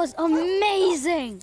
was amazing!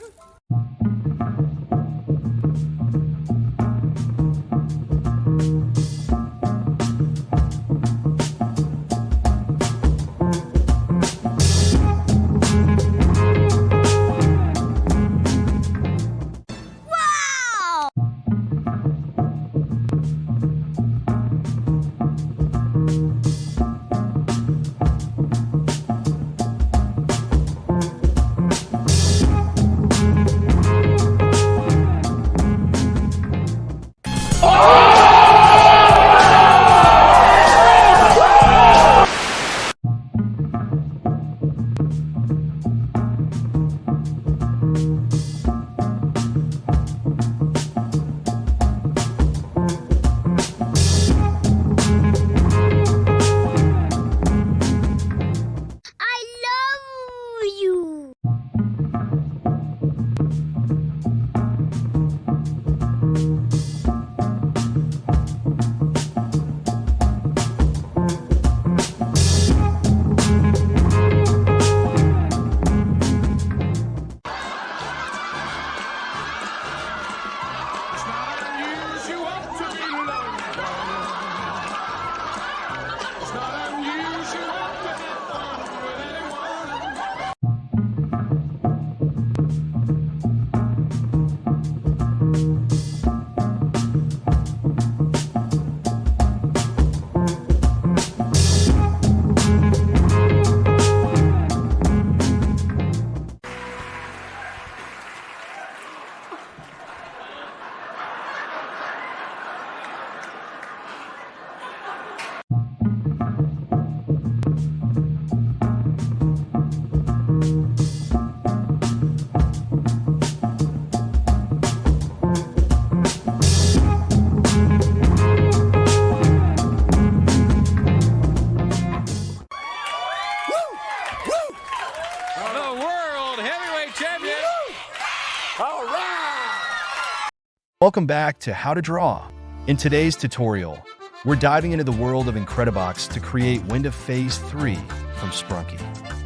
Welcome back to How to Draw. In today's tutorial, we're diving into the world of Incredibox to create Wind of Phase 3 from Sprunki.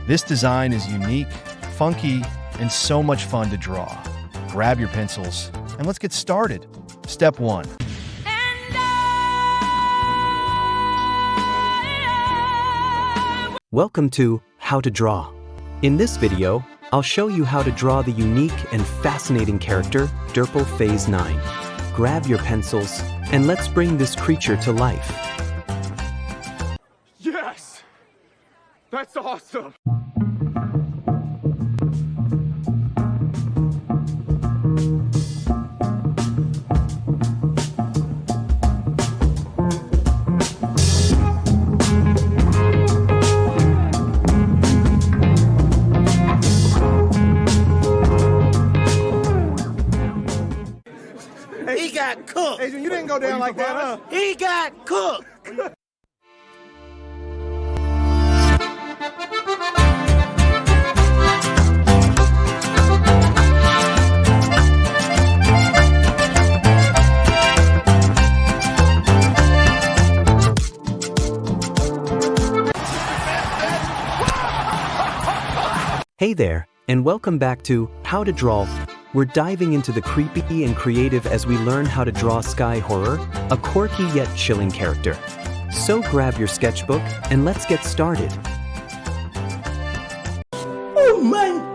This design is unique, funky, and so much fun to draw. Grab your pencils and let's get started. Step 1. Welcome to How to Draw. In this video, I'll show you how to draw the unique and fascinating character, Derpal Phase 9. Grab your pencils, and let's bring this creature to life. Yes! That's awesome! He got cooked. Adrian, you didn't go down like that, huh? He got cooked. Hey there, and welcome back to How to Draw. We're diving into the creepy and creative as we learn how to draw Sky Horror, a quirky yet chilling character. So grab your sketchbook and let's get started. Oh my